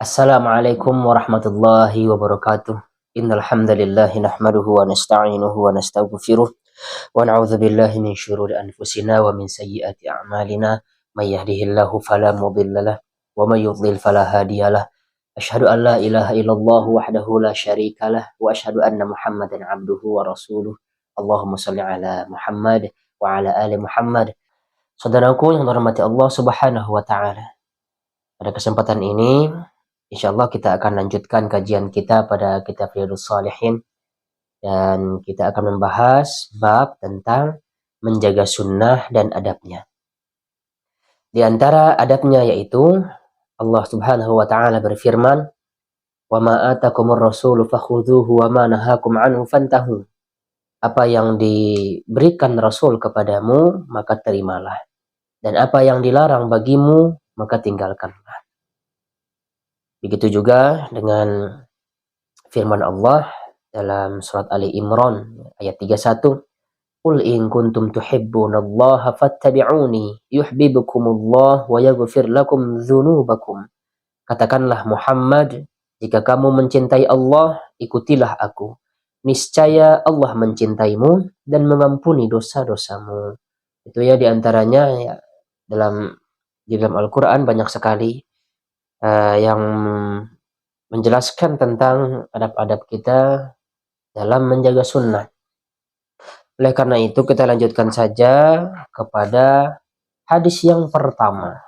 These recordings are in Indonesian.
Assalamualaikum warahmatullahi wabarakatuh. Innal hamdalillah nahmaduhu wa nasta'inuhu wa nastaghfiruh wa na'udzu billahi min syururi anfusina wa min sayyiati a'malina. May yahdihillahu fala mudhillalah wa may yudlil fala hadiyalah. Asyhadu an la ilaha illallah wahdahu la syarikalah wa asyhadu anna Muhammadan 'abduhu wa rasuluh. Allahumma shalli ala Muhammad wa ala ali Muhammad. Saudaraku yang dirahmati Allah Subhanahu wa taala. Pada kesempatan ini insyaallah kita akan lanjutkan kajian kita pada kitab Riyadhus Shalihin dan kita akan membahas bab tentang menjaga sunnah dan adabnya. Di antara adabnya yaitu Allah Subhanahu wa taala berfirman, "Wa ma atakumur rasulu fakhudhuhu wa ma nahakum anhu fantahu." Apa yang diberikan Rasul kepadamu maka terimalah, dan apa yang dilarang bagimu maka tinggalkanlah. Begitu juga dengan firman Allah dalam surat Ali Imran ayat 31, "Qul in kuntum tuhibbunallaha fattabi'uni yuhibbukumullah wa yaghfir lakum dzunubakum." Katakanlah Muhammad, jika kamu mencintai Allah, ikutilah aku. Niscaya Allah mencintaimu dan mengampuni dosa-dosamu. Itu ya diantaranya ya, di dalam Al-Quran banyak sekali yang menjelaskan tentang adab-adab kita dalam menjaga sunnah. Oleh karena itu kita lanjutkan saja kepada hadis yang pertama.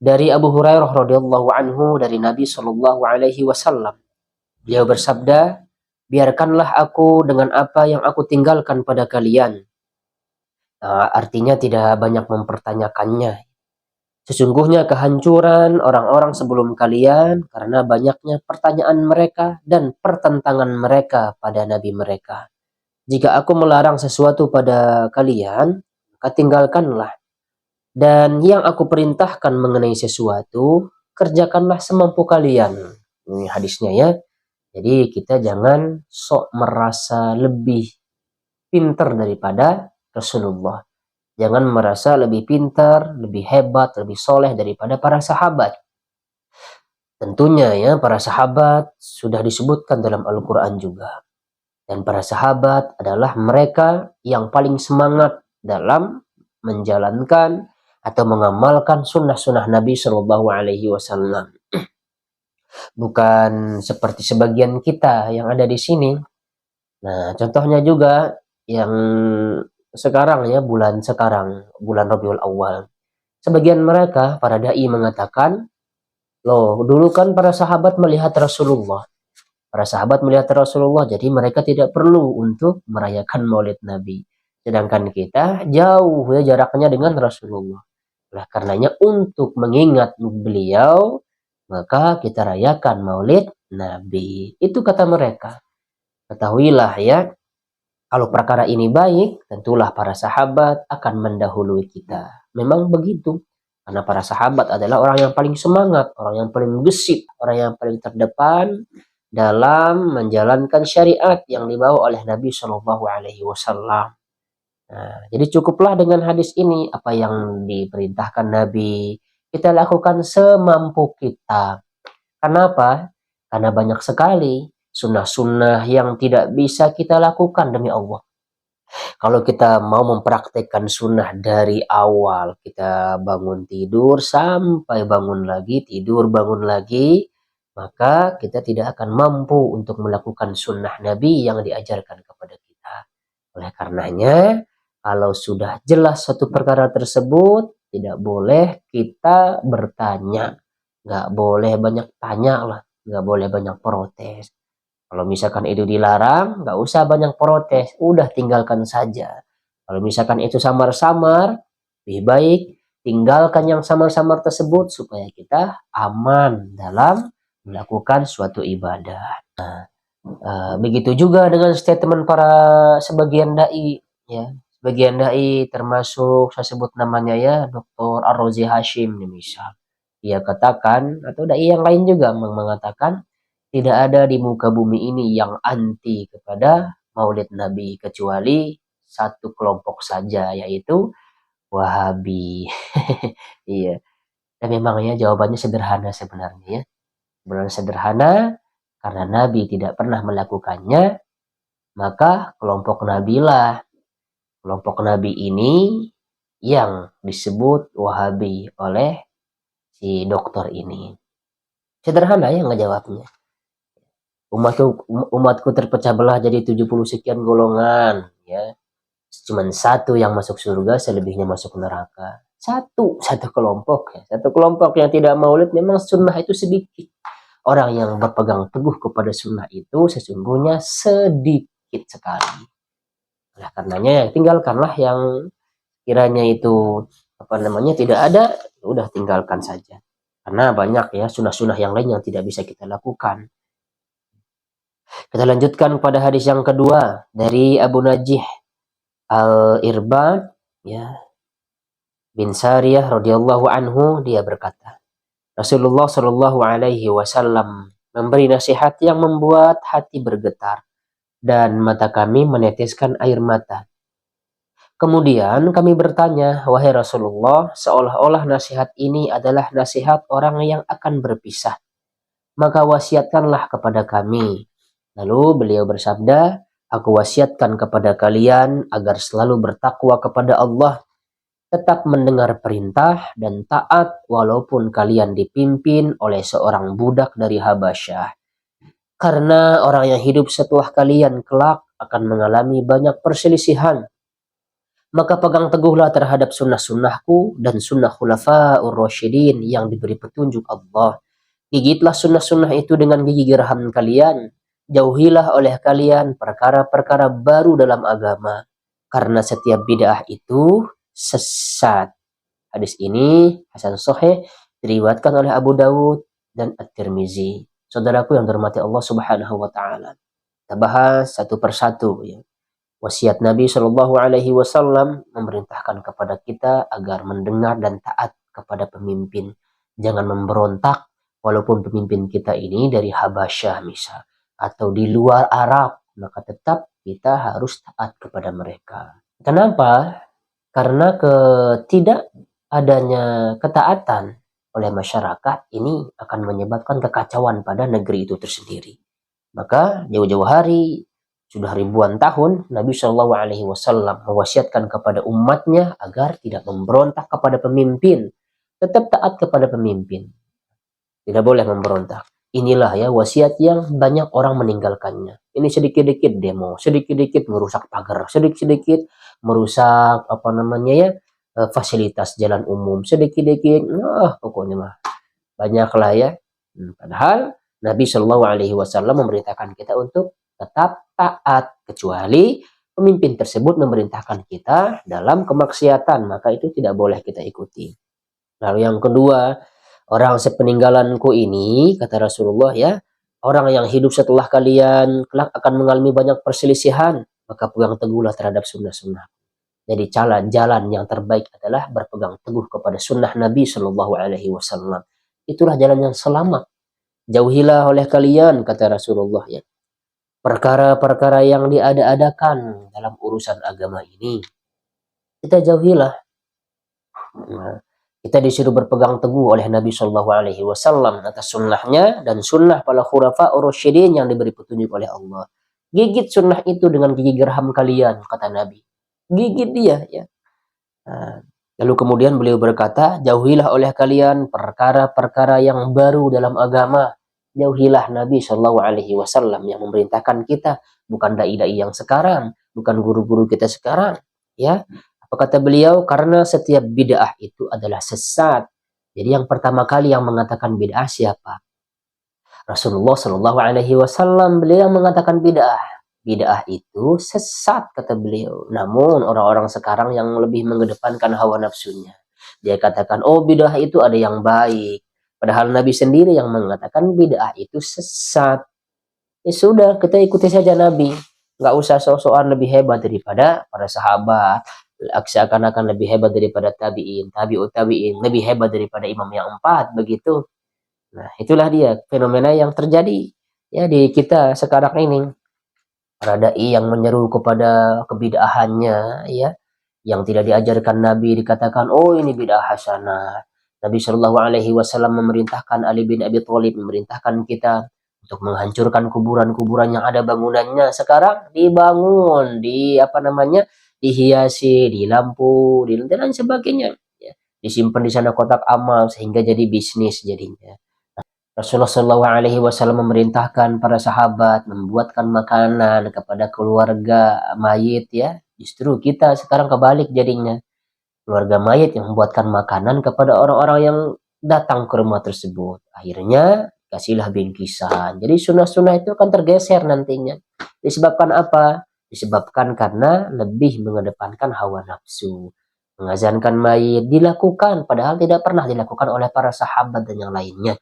Dari Abu Hurairah radhiyallahu anhu dari Nabi Shallallahu alaihi wasallam. Beliau bersabda, "Biarkanlah aku dengan apa yang aku tinggalkan pada kalian." Artinya tidak banyak mempertanyakannya. Sesungguhnya kehancuran orang-orang sebelum kalian karena banyaknya pertanyaan mereka dan pertentangan mereka pada nabi mereka. Jika aku melarang sesuatu pada kalian, maka tinggalkanlah. Dan yang aku perintahkan mengenai sesuatu, kerjakanlah semampu kalian. Ini hadisnya ya. Jadi kita jangan sok merasa lebih pintar daripada Rasulullah. Jangan merasa lebih pintar, lebih hebat, lebih soleh daripada para sahabat. Tentunya ya, para sahabat sudah disebutkan dalam Al-Quran juga. Dan para sahabat adalah mereka yang paling semangat dalam menjalankan atau mengamalkan sunnah-sunnah Nabi Shallallahu Alaihi Wasallam. Bukan seperti sebagian kita yang ada di sini. Nah, contohnya juga yang sekarang ya, bulan Rabiul Awal. Sebagian mereka, para dai mengatakan, loh dulu kan para sahabat melihat Rasulullah. Para sahabat melihat Rasulullah, jadi mereka tidak perlu untuk merayakan maulid Nabi. Sedangkan kita jauh ya jaraknya dengan Rasulullah. Oleh karenanya untuk mengingat beliau, maka kita rayakan maulid Nabi. Itu kata mereka. Ketahuilah ya, kalau perkara ini baik, tentulah para sahabat akan mendahului kita. Memang begitu. Karena para sahabat adalah orang yang paling semangat, orang yang paling gesit, orang yang paling terdepan dalam menjalankan syariat yang dibawa oleh Nabi Shallallahu Alaihi Wasallam. Nah, jadi cukuplah dengan hadis ini, apa yang diperintahkan Nabi kita lakukan semampu kita. Kenapa? Karena banyak sekali sunnah-sunnah yang tidak bisa kita lakukan demi Allah. Kalau kita mau mempraktekkan sunnah dari awal, kita bangun tidur sampai bangun lagi, tidur bangun lagi, maka kita tidak akan mampu untuk melakukan sunnah Nabi yang diajarkan kepada kita. Oleh karenanya, kalau sudah jelas satu perkara tersebut, tidak boleh kita bertanya. Nggak boleh banyak tanya lah, nggak boleh banyak protes. Kalau misalkan itu dilarang, nggak usah banyak protes, udah tinggalkan saja. Kalau misalkan itu samar-samar, lebih baik tinggalkan yang samar-samar tersebut supaya kita aman dalam melakukan suatu ibadah. Nah, begitu juga dengan statement para sebagian dai, ya. Sebagian dai termasuk saya sebut namanya ya, Dr. Ar-Razi Hashim misal. Dia katakan, atau dai yang lain juga mengatakan, tidak ada di muka bumi ini yang anti kepada maulid Nabi kecuali satu kelompok saja, yaitu Wahabi. Iya. Dan memang ya jawabannya sederhana sebenarnya ya. Bulan sederhana karena Nabi tidak pernah melakukannya, maka kelompok Nabi lah. Kelompok Nabi ini yang disebut Wahabi oleh si dokter ini. Sederhana ya ngejawabnya. Umatku terpecah belah jadi 70 sekian golongan, ya. Cuman satu yang masuk surga, selebihnya masuk neraka. Satu kelompok, ya. Satu kelompok yang tidak maulid, memang sunnah itu sedikit. Orang yang berpegang teguh kepada sunnah itu sesungguhnya sedikit sekali. Oleh karenanya ya tinggalkanlah yang kiranya itu tidak ada, udah tinggalkan saja. Karena banyak ya sunnah-sunnah yang lain yang tidak bisa kita lakukan. Kita lanjutkan pada hadis yang kedua dari Abu Najih Al-Irbad ya bin Sariyah radhiyallahu anhu, dia berkata, Rasulullah Shallallahu alaihi wasallam memberi nasihat yang membuat hati bergetar dan mata kami meneteskan air mata. Kemudian kami bertanya, wahai Rasulullah, seolah-olah nasihat ini adalah nasihat orang yang akan berpisah. Maka wasiatkanlah kepada kami. Lalu beliau bersabda, aku wasiatkan kepada kalian agar selalu bertakwa kepada Allah, tetap mendengar perintah dan taat walaupun kalian dipimpin oleh seorang budak dari Habasyah. Karena orang yang hidup setelah kalian kelak akan mengalami banyak perselisihan. Maka pegang teguhlah terhadap sunnah-sunnahku dan sunnah khulafa'ur rasyidin yang diberi petunjuk Allah. Gigitlah sunnah-sunnah itu dengan gigi geraham kalian. Jauhilah oleh kalian perkara-perkara baru dalam agama. Karena setiap bid'ah itu sesat. Hadis ini hasan sahih, diriwayatkan oleh Abu Dawud dan At-Tirmizi. Saudaraku yang dirahmati Allah Subhanahu wa taala. Kita bahas satu persatu ya. Wasiat Nabi Shallallahu alaihi wasallam memerintahkan kepada kita agar mendengar dan taat kepada pemimpin. Jangan memberontak walaupun pemimpin kita ini dari Habasyah misal atau di luar Arab, maka tetap kita harus taat kepada mereka. Kenapa? Karena tidak adanya ketaatan oleh masyarakat ini akan menyebabkan kekacauan pada negeri itu tersendiri. Maka jauh-jauh hari, sudah ribuan tahun, Nabi Shallallahu alaihi wasallam mewasiatkan kepada umatnya agar tidak memberontak kepada pemimpin, tetap taat kepada pemimpin. Tidak boleh memberontak. Inilah ya wasiat yang banyak orang meninggalkannya. Ini sedikit-sedikit demo, sedikit-sedikit merusak pagar, sedikit-sedikit merusak fasilitas jalan umum, sedikit-sedikit, pokoknya mah banyaklah ya. Padahal Nabi Shallallahu alaihi wasallam memerintahkan kita untuk tetap taat, kecuali pemimpin tersebut memerintahkan kita dalam kemaksiatan, maka itu tidak boleh kita ikuti. Lalu yang kedua, orang sepeninggalanku ini, kata Rasulullah ya, orang yang hidup setelah kalian kelak akan mengalami banyak perselisihan, maka pegang teguhlah terhadap sunnah-sunnah. Jadi jalan yang terbaik adalah berpegang teguh kepada sunnah Nabi Shallallahu alaihi wasallam. Itulah jalan yang selamat. Jauhilah oleh kalian, kata Rasulullah ya, perkara-perkara yang diada-adakan dalam urusan agama ini. Kita jauhilah. Nah, kita disuruh berpegang teguh oleh Nabi Shallallahu alaihi wasallam atas sunnahnya dan sunnah para khulafa'ur rasyidin yang diberi petunjuk oleh Allah. Gigit sunnah itu dengan gigi geraham kalian, kata Nabi. Gigit dia ya. Nah, lalu kemudian beliau berkata, jauhilah oleh kalian perkara-perkara yang baru dalam agama. Jauhilah Nabi Shallallahu alaihi wasallam yang memerintahkan kita, bukan dai-dai yang sekarang, bukan guru-guru kita sekarang, ya. Apa kata beliau? Karena setiap bid'ah itu adalah sesat. Jadi yang pertama kali yang mengatakan bid'ah siapa? Rasulullah Shallallahu alaihi wasallam. Beliau mengatakan bid'ah. Bid'ah itu sesat, kata beliau. Namun orang-orang sekarang yang lebih mengedepankan hawa nafsunya, dia katakan, oh bid'ah itu ada yang baik. Padahal Nabi sendiri yang mengatakan bid'ah itu sesat. Ya sudah, kita ikuti saja Nabi. Nggak usah sok-sokan lebih hebat daripada para sahabat. Seakan-akan lebih hebat daripada tabi'in, tabi'ut tabi'in, lebih hebat daripada imam yang 4, begitu. Nah, itulah dia fenomena yang terjadi ya di kita sekarang ini. Para dai yang menyeru kepada kebid'ahannya ya, yang tidak diajarkan Nabi dikatakan, oh ini bid'ah hasanah. Nabi Shallallahu Alaihi Wasallam memerintahkan Ali bin Abi Thalib, memerintahkan kita untuk menghancurkan kuburan-kuburan yang ada bangunannya. Sekarang dibangun, dihiasi, di lampu, dan sebagainya. Ya, disimpan di sana kotak amal sehingga jadi bisnis jadinya. Rasulullah Shallallahu Alaihi Wasallam memerintahkan para sahabat membuatkan makanan kepada keluarga mayit, ya. Justru kita sekarang kebalik jadinya. Keluarga mayit yang membuatkan makanan kepada orang-orang yang datang ke rumah tersebut. Akhirnya kasihlah bingkisan. Jadi sunnah-sunnah itu akan tergeser nantinya. Disebabkan apa? Disebabkan karena lebih mengedepankan hawa nafsu. Mengazankan mayit dilakukan, padahal tidak pernah dilakukan oleh para sahabat dan yang lainnya.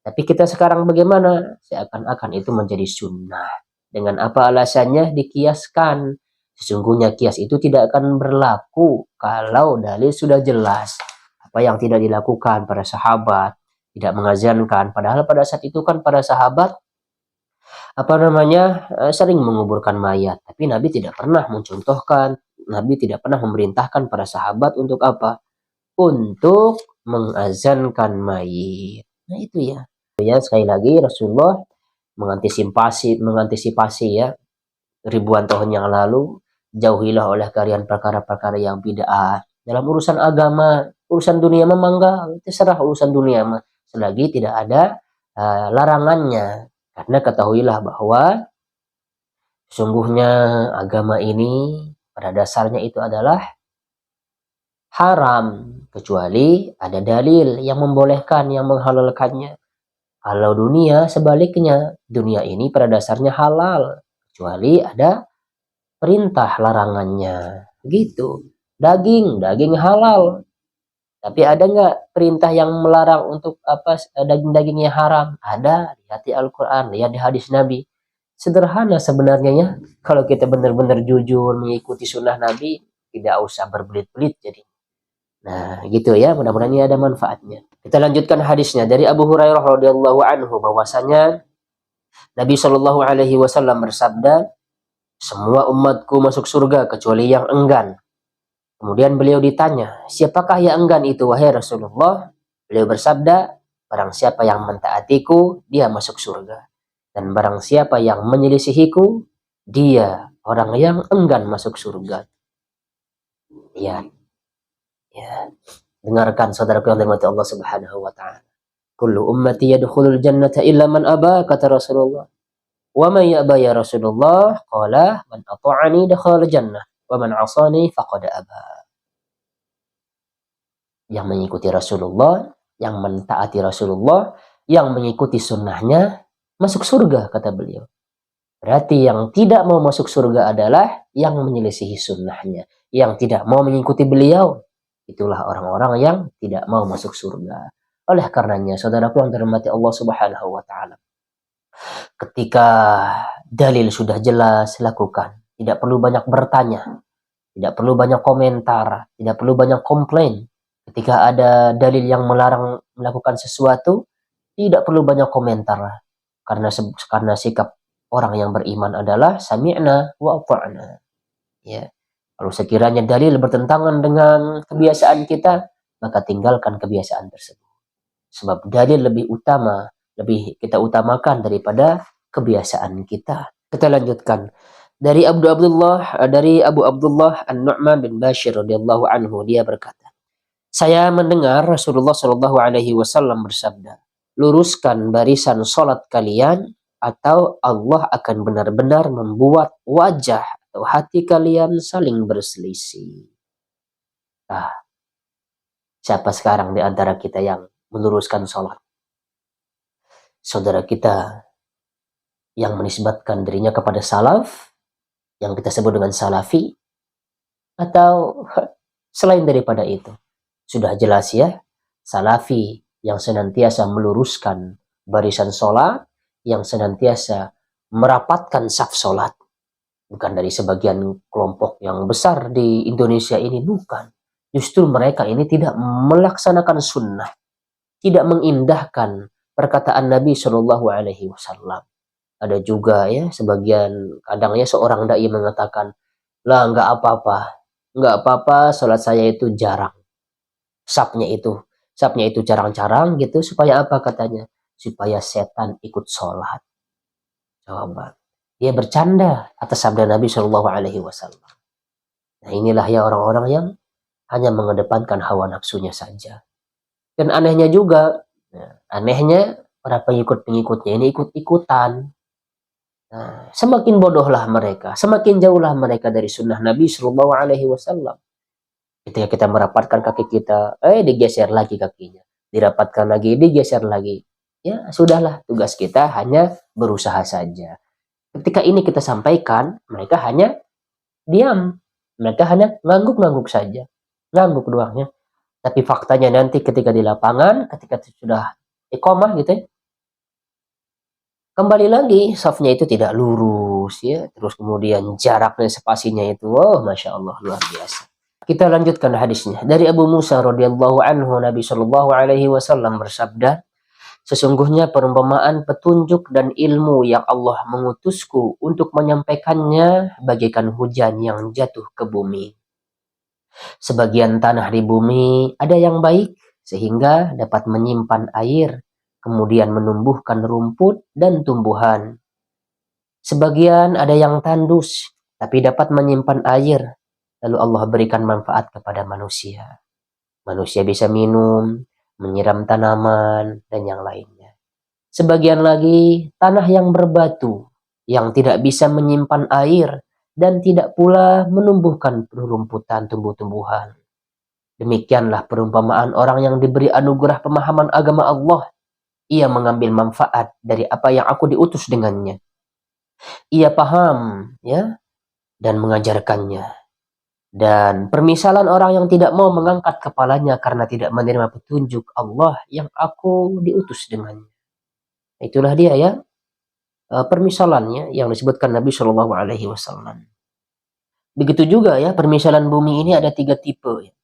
Tapi kita sekarang bagaimana? Seakan-akan itu menjadi sunnah. Dengan apa alasannya? Dikiaskan. Sesungguhnya kias itu tidak akan berlaku kalau dalil sudah jelas. Apa yang tidak dilakukan para sahabat, tidak mengazankan. Padahal pada saat itu kan para sahabat sering menguburkan mayat. Tapi Nabi tidak pernah mencontohkan, Nabi tidak pernah memerintahkan para sahabat untuk apa? Untuk mengazankan mayit. Nah itu ya. Ya sekali lagi Rasulullah mengantisipasi ya ribuan tahun yang lalu, jauhilah oleh kalian perkara-perkara yang bid'ah. Dalam urusan agama, urusan dunia memang enggak, terserah urusan dunia mah, selagi tidak ada larangannya. Karena ketahuilah bahwa sesungguhnya agama ini pada dasarnya itu adalah haram, kecuali ada dalil yang membolehkan, yang menghalalkannya. Kalau dunia sebaliknya, dunia ini pada dasarnya halal, kecuali ada perintah larangannya. Gitu. Daging halal. Tapi ada nggak perintah yang melarang untuk daging-dagingnya haram? Ada. Lihat di Al-Quran, lihat di hadis Nabi. Sederhana sebenarnya ya. Kalau kita benar-benar jujur mengikuti sunnah Nabi, tidak usah berbelit-belit jadi. Nah, gitu ya. Mudah-mudahan ini ada manfaatnya. Kita lanjutkan hadisnya dari Abu Hurairah radhiyallahu anhu bahwasanya Nabi Shallallahu Alaihi Wasallam bersabda, semua umatku masuk surga kecuali yang enggan. Kemudian beliau ditanya, siapakah yang enggan itu wahai Rasulullah? Beliau bersabda, barang siapa yang mentaatiku, dia masuk surga. Dan barang siapa yang menyelisihiku, dia orang yang enggan masuk surga. Ya. Dengarkan saudaraku yang dirahmati Allah Subhanahu wa taala. Kullu ummati yadkhulul jannata illa man aba, kata Rasulullah. Wa man ya'ba ya Rasulullah? Qala man ata'ani dakhala jannah wa man 'asani faqad aba. Yang mengikuti Rasulullah, yang mentaati Rasulullah, yang mengikuti sunnahnya masuk surga, kata beliau. Berarti yang tidak mau masuk surga adalah yang menyelisihi sunnahnya, yang tidak mau mengikuti beliau. Itulah orang-orang yang tidak mau masuk surga. Oleh karenanya, saudaraku yang dirahmati Allah Subhanahu wa taala, ketika dalil sudah jelas, lakukan. Tidak perlu banyak bertanya, tidak perlu banyak komentar, tidak perlu banyak komplain. Ketika ada dalil yang melarang melakukan sesuatu, tidak perlu banyak komentar. Karena sikap orang yang beriman adalah sami'na wa ata'na. Ya. Kalau sekiranya dalil bertentangan dengan kebiasaan kita, maka tinggalkan kebiasaan tersebut. Sebab dalil lebih kita utamakan daripada kebiasaan kita. Kita lanjutkan. Dari Abu Abdullah An-Nu'man bin Bashir radhiyallahu anhu, dia berkata, saya mendengar Rasulullah Shallallahu Alaihi Wasallam bersabda, luruskan barisan sholat kalian, atau Allah akan benar-benar membuat wajah atau hati kalian saling berselisih. Siapa sekarang di antara kita yang meluruskan sholat? Saudara kita yang menisbatkan dirinya kepada salaf, yang kita sebut dengan salafi, atau selain daripada itu? Sudah jelas ya, salafi yang senantiasa meluruskan barisan sholat, yang senantiasa merapatkan saf sholat. Bukan dari sebagian kelompok yang besar di Indonesia ini, bukan. Justru mereka ini tidak melaksanakan sunnah, tidak mengindahkan perkataan Nabi Shallallahu Alaihi Wasallam. Ada juga ya sebagian kadangnya seorang dai mengatakan, lah nggak apa-apa, sholat saya itu jarang, safnya itu Sapnya itu carang-carang gitu, supaya apa katanya? Supaya setan ikut sholat. Coba. Dia bercanda atas sabda Nabi Shallallahu Alaihi Wasallam. Nah inilah ya orang-orang yang hanya mengedepankan hawa nafsunya saja. Dan anehnya juga, anehnya para pengikut-pengikutnya ini ikut-ikutan. Nah, semakin bodohlah mereka, semakin jauhlah mereka dari sunnah Nabi Shallallahu Alaihi Wasallam. Ketika kita merapatkan kaki kita, digeser lagi kakinya, dirapatkan lagi, digeser lagi. Ya sudahlah, tugas kita hanya berusaha saja. Ketika ini kita sampaikan, mereka hanya diam, mereka hanya ngangguk-ngangguk saja, ngangguk doang ya. Tapi faktanya nanti ketika di lapangan, ketika sudah iqamah gitu ya, kembali lagi safnya itu tidak lurus ya, terus kemudian jaraknya spasinya itu, masya Allah luar biasa. Kita lanjutkan hadisnya. Dari Abu Musa radhiyallahu anhu, Nabi Shallallahu Alaihi Wasallam bersabda, sesungguhnya perumpamaan petunjuk dan ilmu yang Allah mengutusku untuk menyampaikannya bagaikan hujan yang jatuh ke bumi. Sebagian tanah di bumi ada yang baik sehingga dapat menyimpan air, kemudian menumbuhkan rumput dan tumbuhan. Sebagian ada yang tandus, tapi dapat menyimpan air, lalu Allah berikan manfaat kepada manusia. Manusia bisa minum, menyiram tanaman, dan yang lainnya. Sebagian lagi tanah yang berbatu, yang tidak bisa menyimpan air, dan tidak pula menumbuhkan rumputan tumbuh-tumbuhan. Demikianlah perumpamaan orang yang diberi anugerah pemahaman agama Allah. Ia mengambil manfaat dari apa yang aku diutus dengannya. Ia paham ya dan mengajarkannya. Dan permisalan orang yang tidak mau mengangkat kepalanya karena tidak menerima petunjuk Allah yang aku diutus dengannya. Itulah dia ya permisalannya yang disebutkan Nabi Shallallahu Alaihi Wasallam. Begitu juga ya permisalan bumi ini ada 3 tipe.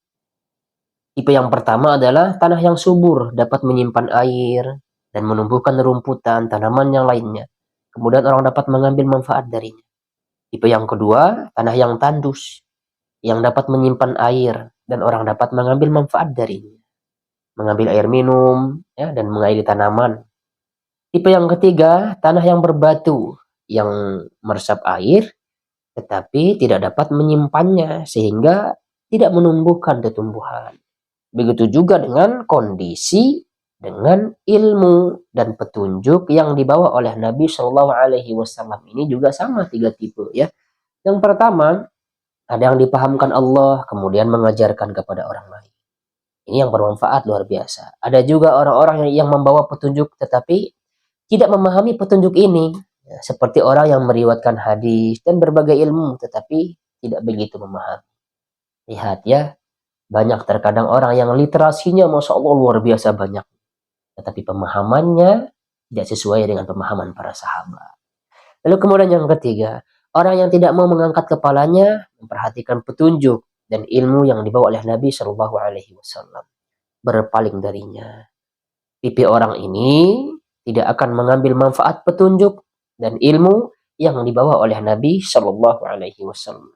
Tipe yang pertama adalah tanah yang subur, dapat menyimpan air dan menumbuhkan rumputan, tanaman yang lainnya. Kemudian orang dapat mengambil manfaat darinya. Tipe yang kedua, tanah yang tandus, yang dapat menyimpan air dan orang dapat mengambil manfaat darinya. Mengambil air minum ya, dan mengairi tanaman. Tipe yang ketiga, tanah yang berbatu, yang meresap air tetapi tidak dapat menyimpannya sehingga tidak menumbuhkan tumbuhan. Begitu juga dengan kondisi, dengan ilmu dan petunjuk yang dibawa oleh Nabi Shallallahu Alaihi Wasallam ini juga sama 3 tipe ya. Yang pertama, ada yang dipahamkan Allah kemudian mengajarkan kepada orang lain. Ini yang bermanfaat luar biasa. Ada juga orang-orang yang membawa petunjuk tetapi tidak memahami petunjuk ini. Ya, seperti orang yang meriwayatkan hadis dan berbagai ilmu tetapi tidak begitu memahami. Lihat ya, banyak terkadang orang yang literasinya Masya Allah luar biasa banyak. Tetapi pemahamannya tidak sesuai dengan pemahaman para sahabat. Lalu kemudian yang ketiga, orang yang tidak mau mengangkat kepalanya, memperhatikan petunjuk dan ilmu yang dibawa oleh Nabi Shallallahu Alaihi Wasallam, berpaling darinya. Tipe orang ini tidak akan mengambil manfaat petunjuk dan ilmu yang dibawa oleh Nabi Shallallahu Alaihi Wasallam.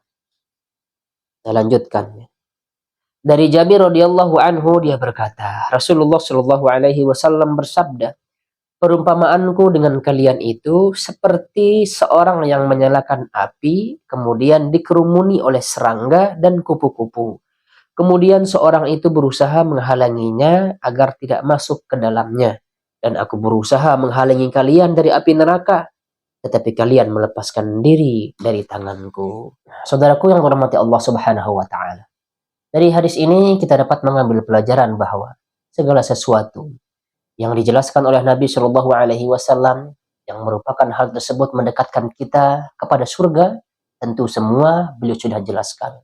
Kita lanjutkan. Dari Jabir radhiyallahu anhu dia berkata, Rasulullah shallallahu alaihi wasallam bersabda, perumpamaanku dengan kalian itu seperti seorang yang menyalakan api kemudian dikerumuni oleh serangga dan kupu-kupu. Kemudian seorang itu berusaha menghalanginya agar tidak masuk ke dalamnya. Dan aku berusaha menghalangi kalian dari api neraka, tetapi kalian melepaskan diri dari tanganku. Saudaraku yang dirahmati Allah Subhanahu wa taala. Dari hadis ini kita dapat mengambil pelajaran bahwa segala sesuatu yang dijelaskan oleh Nabi Shallallahu Alaihi Wasallam yang merupakan hal tersebut mendekatkan kita kepada surga, tentu semua beliau sudah jelaskan.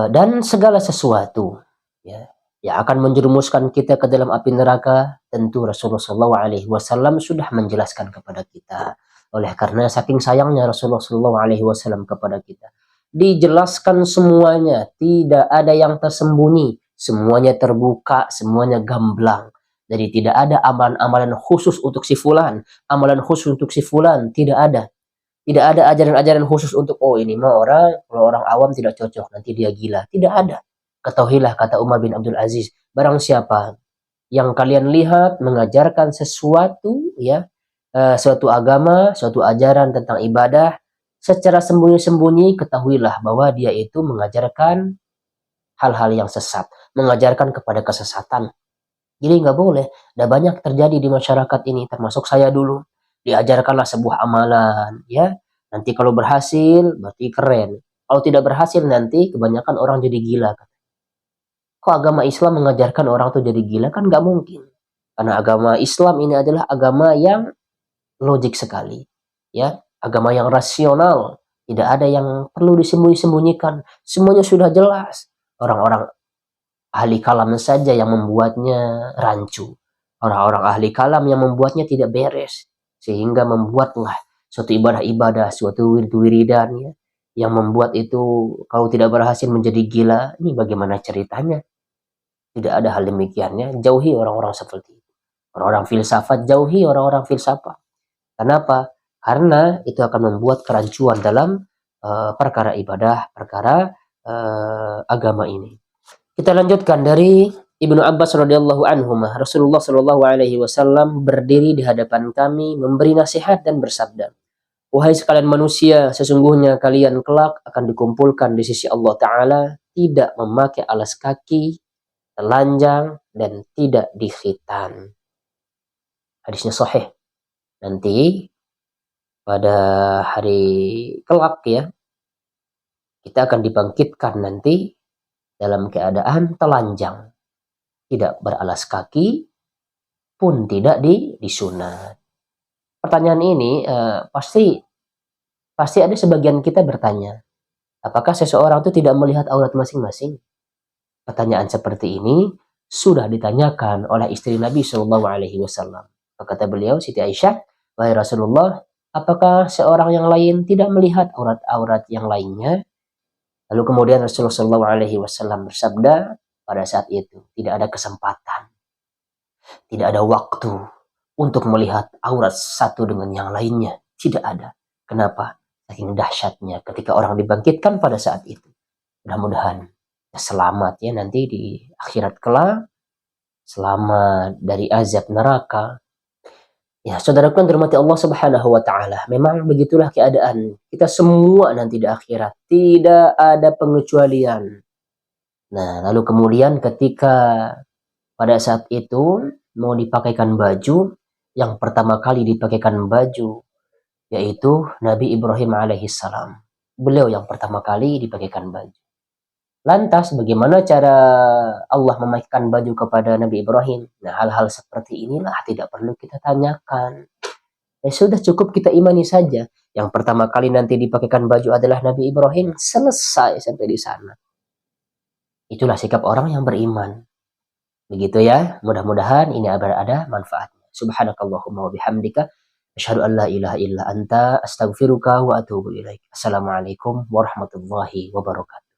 Dan segala sesuatu ya, yang akan menjerumuskan kita ke dalam api neraka, tentu Rasulullah Shallallahu Alaihi Wasallam sudah menjelaskan kepada kita. Oleh karena saking sayangnya Rasulullah Shallallahu Alaihi Wasallam kepada kita, dijelaskan semuanya, tidak ada yang tersembunyi, semuanya terbuka, semuanya gamblang. Jadi tidak ada amalan-amalan khusus untuk si fulan, amalan khusus untuk si fulan, tidak ada. Tidak ada ajaran-ajaran khusus untuk ini mah orang, kalau orang awam tidak cocok, nanti dia gila. Tidak ada. Ketahuilah kata Umar bin Abdul Aziz, barang siapa yang kalian lihat mengajarkan sesuatu ya, suatu agama, suatu ajaran tentang ibadah secara sembunyi-sembunyi, ketahuilah bahwa dia itu mengajarkan hal-hal yang sesat, mengajarkan kepada kesesatan. Jadi nggak boleh. Ada banyak terjadi di masyarakat ini, termasuk saya dulu. Diajarkanlah sebuah amalan, ya. Nanti kalau berhasil, berarti keren. Kalau tidak berhasil nanti, kebanyakan orang jadi gila. Kok agama Islam mengajarkan orang tuh jadi gila? Kan nggak mungkin. Karena agama Islam ini adalah agama yang logik sekali. Ya, agama yang rasional. Tidak ada yang perlu disembunyi-sembunyikan. Semuanya sudah jelas. Orang-orang ahli kalam saja yang membuatnya rancu. Orang-orang ahli kalam yang membuatnya tidak beres. Sehingga membuatlah suatu ibadah-ibadah, suatu wirid-wiridan ya, yang membuat itu kalau tidak berhasil menjadi gila. Ini bagaimana ceritanya? Tidak ada hal demikiannya. Jauhi orang-orang seperti itu. Orang-orang filsafat, jauhi orang-orang filsafat. Kenapa? Karena itu akan membuat kerancuan dalam perkara ibadah, perkara agama ini. Kita lanjutkan dari Ibnu Abbas radhiyallahu anhu, Rasulullah shallallahu alaihi wasallam berdiri di hadapan kami memberi nasihat dan bersabda, "Wahai sekalian manusia, sesungguhnya kalian kelak akan dikumpulkan di sisi Allah Ta'ala tidak memakai alas kaki, telanjang, dan tidak dikhitan." Hadisnya sahih. Nanti pada hari kelak ya, kita akan dibangkitkan nanti dalam keadaan telanjang, tidak beralas kaki, pun tidak disunat. Pertanyaan ini pasti ada sebagian kita bertanya, apakah seseorang itu tidak melihat aurat masing-masing? Pertanyaan seperti ini sudah ditanyakan oleh istri Nabi Shallallahu Alaihi Wasallam. Kata beliau, Siti Aisyah, wahai Rasulullah, apakah seorang yang lain tidak melihat aurat-aurat yang lainnya? Lalu kemudian Rasulullah Shallallahu Alaihi Wasallam bersabda, pada saat itu tidak ada kesempatan, tidak ada waktu untuk melihat aurat satu dengan yang lainnya. Tidak ada. Kenapa? Saking dahsyatnya ketika orang dibangkitkan pada saat itu. Mudah-mudahan selamat ya nanti di akhirat kelak, selamat dari azab neraka. Ya, saudaraku yang dirahmati Allah Subhanahu wa taala, memang begitulah keadaan. Kita semua nanti di akhirat, tidak ada pengecualian. Nah, lalu kemudian ketika pada saat itu mau dipakaikan baju, yang pertama kali dipakaikan baju yaitu Nabi Ibrahim alaihissalam. Beliau yang pertama kali dipakaikan baju. Lantas bagaimana cara Allah memakaikan baju kepada Nabi Ibrahim? Nah, hal-hal seperti inilah tidak perlu kita tanyakan. Sudah cukup kita imani saja. Yang pertama kali nanti dipakaikan baju adalah Nabi Ibrahim. Selesai sampai di sana. Itulah sikap orang yang beriman. Begitu ya. Mudah-mudahan ini ada manfaatnya. Subhanakallahumma wa bihamdika. Asyhadu an la ilaha illa anta astaghfiruka wa atubu ilaik. Assalamualaikum warahmatullahi wabarakatuh.